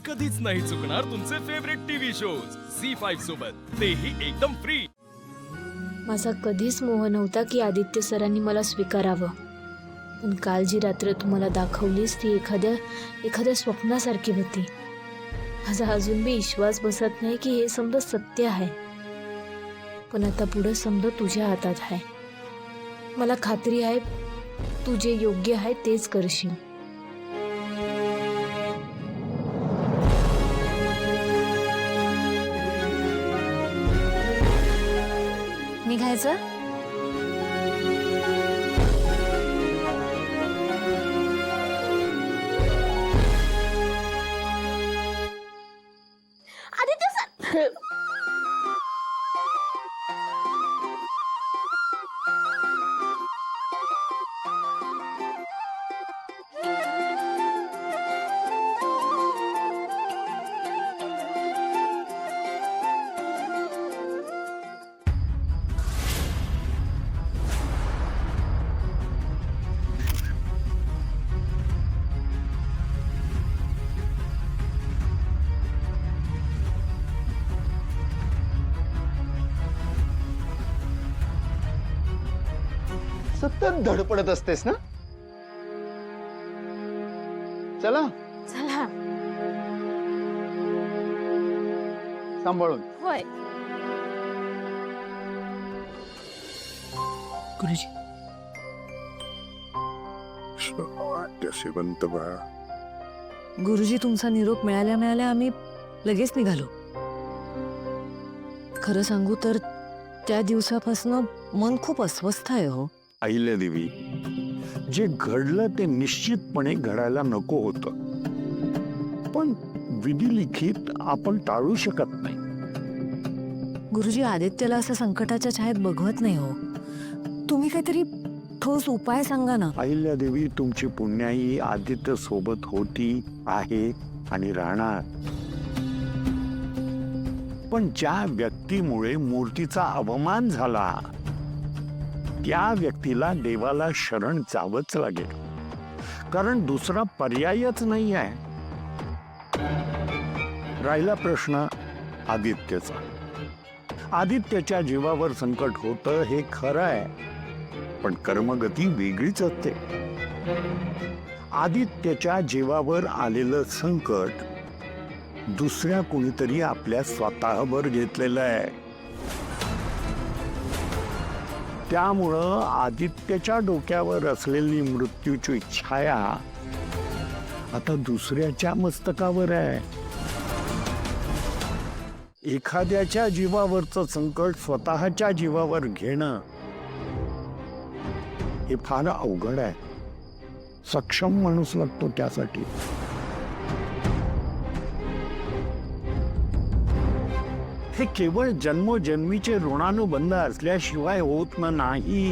कधीच नाही चुकणार तुमचे फेवरेट टीव्ही शोज झी5 सोबत, तेही एकदम फ्री। माझा कधीच मोह नव्हता की आदित्य सरांनी मला स्वीकारावं, पण काल जी रात्र तुम्हाला दाखवलीस ती एखाद्या स्वप्नासारखी होती। माझा अजून बी विश्वास बसत नाही की हे समजा सत्य आहे, पण आता पुढे समजा तुझ्या हातात आहे। मला खात्री आहे तू जे योग्य आहे तेच करशील। निघायचं? आदित्य सर सतत धडपडत असतेस ना? चला चला। सांभाळून। होय। गुरुजी, शेवंत बाळा, गुरुजी, तुमचा निरोप मिळाल्या आम्ही लगेच निघालो। खरं सांगू तर त्या दिवसापासून मन खूप अस्वस्थ आहे हो। अहिल्या देवी, जे घडलं ते निश्चितपणे घडायला नको होतं, पण विधिलिखित आपण टाळू शकत नाही। गुरुजी, आदित्यला असं संकटाच्या छायेत बघवत नाही हो। तुम्ही काहीतरी ठोस उपाय सांगा ना। अहिल्या देवी, तुमची पुण्याई आदित्य सोबत होती, आहे आणि राहणार, पण ज्या व्यक्तीमुळे मूर्तीचा अवमान झाला त्या व्यक्तीला देवाला शरण जावंच लागेल, कारण दुसरा पर्यायच नाही आहे। राहिला प्रश्न आदित्यचा। आदित्यच्या जीवावर संकट होतं हे खरं आहे, पण कर्मगती वेगळीच असते। आदित्यच्या जीवावर आलेलं संकट दुसऱ्या कोणीतरी आपल्या स्वतःवर घेतलेलं आहे। त्यामुळं आदित्यच्या डोक्यावर असलेली मृत्यूची छाया आता दुसऱ्याच्या मस्तकावर आहे। एखाद्याच्या जीवावरचं संकट स्वतःच्या जीवावर घेणं हे फार अवघड आहे। सक्षम माणूस लागतो त्यासाठी। हे केवळ जन्मोजन्मीचे ऋणानुबंध असल्याशिवाय होत नाही।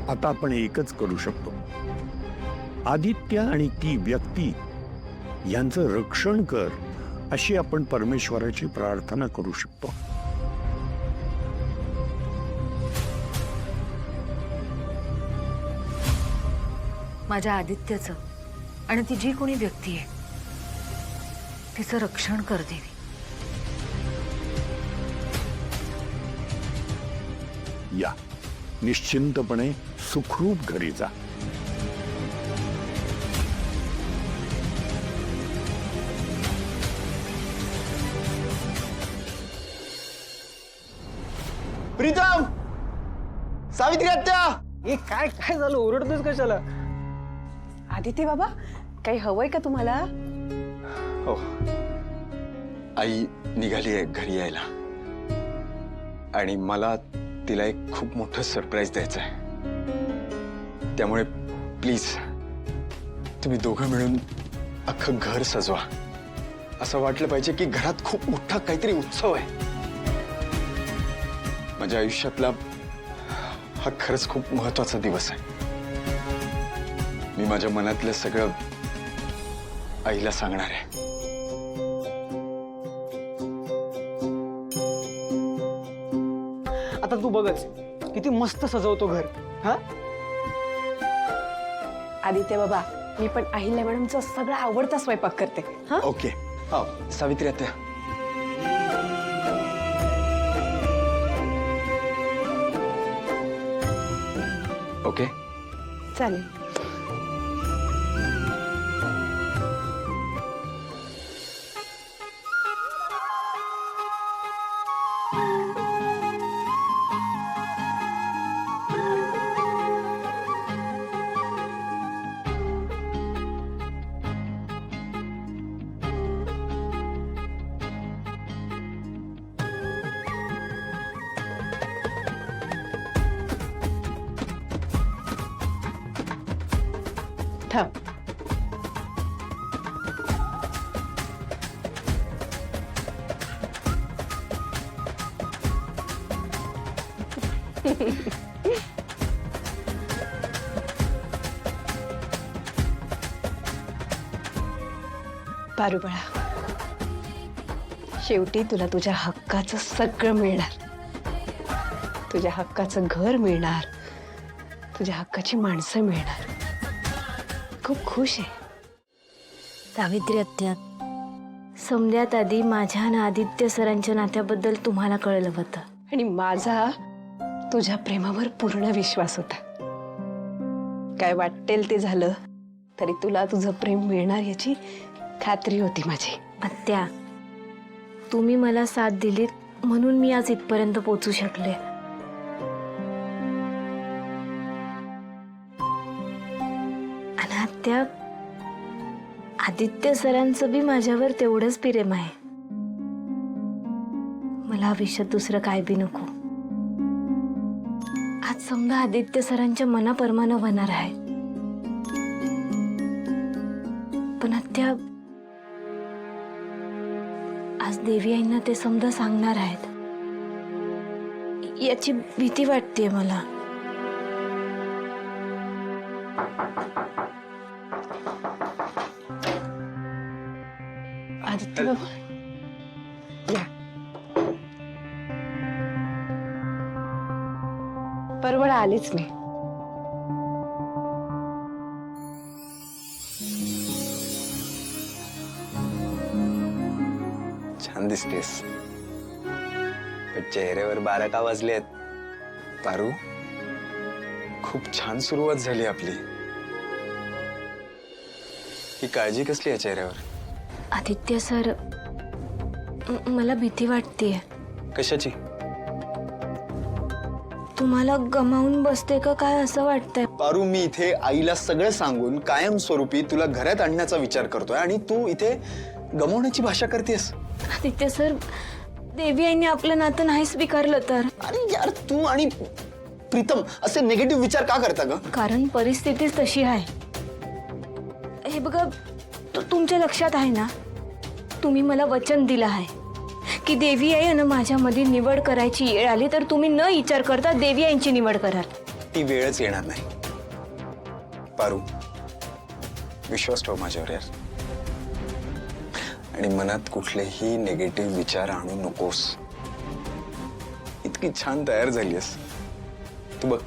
आता आपण एकच करू शकतो, आदित्य आणि ती व्यक्ती यांचं रक्षण कर, अशी आपण परमेश्वराची प्रार्थना करू शकतो। माझ्या आदित्यचं आणि ती जी कोणी व्यक्ती आहे तिचं रक्षण कर देवी। या निश्चिंतपणे सुखरूप घरी जा। प्रीतम, सावित्री आत्या, हे काय काय झालं? ओरडतोस कशाला? आदित्य बाबा, काही हवंय का तुम्हाला? हो, आई निघाली आहे घरी यायला, आणि मला तिला एक खूप मोठं सरप्राईज द्यायचं आहे। त्यामुळे प्लीज तुम्ही दोघं मिळून अख्खं घर सजवा, असं वाटलं पाहिजे की घरात खूप मोठा काहीतरी उत्सव आहे। माझ्या आयुष्यातला हा खरंच खूप महत्त्वाचा दिवस आहे। मी माझ्या मनातलं सगळं आईला सांगणार आहे। आता तू बघच किती मस्त सजवतो घर। हा, आदित्य बाबा, मी पण अहिल्या मॅडमचा सगळा आवडता स्वयंपाक करते हा. ओके. हो, सावित्री आत्या. ओके. चालेल. थांब. पारू बाळा, शेवटी तुला तुझ्या हक्काचं सगळं मिळणार. तुझ्या हक्काचं घर मिळणार, तुझ्या हक्काची माणसं मिळणार. खूप खुश आहे. सावित्री आत्या, समध्यात आधी माझ्या आणि आदित्य सरांच्या नात्याबद्दल तुम्हाला कळलं होतं. आणि माझा तुझ्या प्रेमावर पूर्ण विश्वास होता. काय वाटेल ते झालं तरी तुला तुझं प्रेम मिळणार याची खात्री होती माझी. आत्या, तुम्ही मला साथ दिलीत म्हणून मी आज इथपर्यंत पोहोचू शकले. आणि आत्या, आदित्य सरांचं बी माझ्यावर तेवढंच प्रेम आहे. मला आयुष्यात दुसरं काय बी नको. आज समजा आदित्य सरांच्या मनाप्रमाणे होणार आहे. पण आत्या, आज देवी आईंना ते समजा सांगणार आहेत याची भीती वाटते मला. आदित्य बाबा, या. परवा आलीच मी. छान दिसतेस. पण चेहऱ्यावर 12 का वाजलेत? पारू, खूप छान सुरुवात झाली आपली. ही काळजी कसली आहे चेहऱ्यावर? आदित्य सर, मला भीती वाटतेय. कशाची? तुम्हाला गमावून बसते का काय असं वाटतंय. पारू, मी इथे आईला सगळं सांगून कायमस्वरूपी तुला घरात आणण्याचा विचार करतोय आणि तू इथे गमावण्याची भाषा करतेस. आदित्य सर, देवी आईने आपलं नातं नाही स्वीकारलं तर? अरे यार, तू आणि प्रीतम असे निगेटिव्ह विचार का करता ग? कारण परिस्थितीच तशी आहे. हे बघा, तुमच्या लक्षात आहे ना, तुम्ही मला वचन दिलं आहे की देवी आई आणि माझ्यामध्ये निवड करायची वेळ आली तर तुम्ही न विचार करता देवी आईंची निवड कराल. ती वेळच येणार नाही. पारू, विश्वास ठेव माझ्यावर यार. आणि मनात कुठलेही निगेटिव्ह विचार आणू नकोस. इतकी छान तयार झालीस तू. बघ,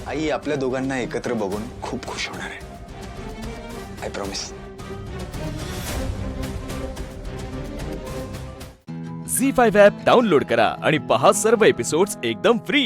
आई आपल्या दोघांना एकत्र बघून खूप खुश होणार आहे. I promise. Zee 5 app download करा आणि पहा सर्व एपिसोड्स एकदम फ्री.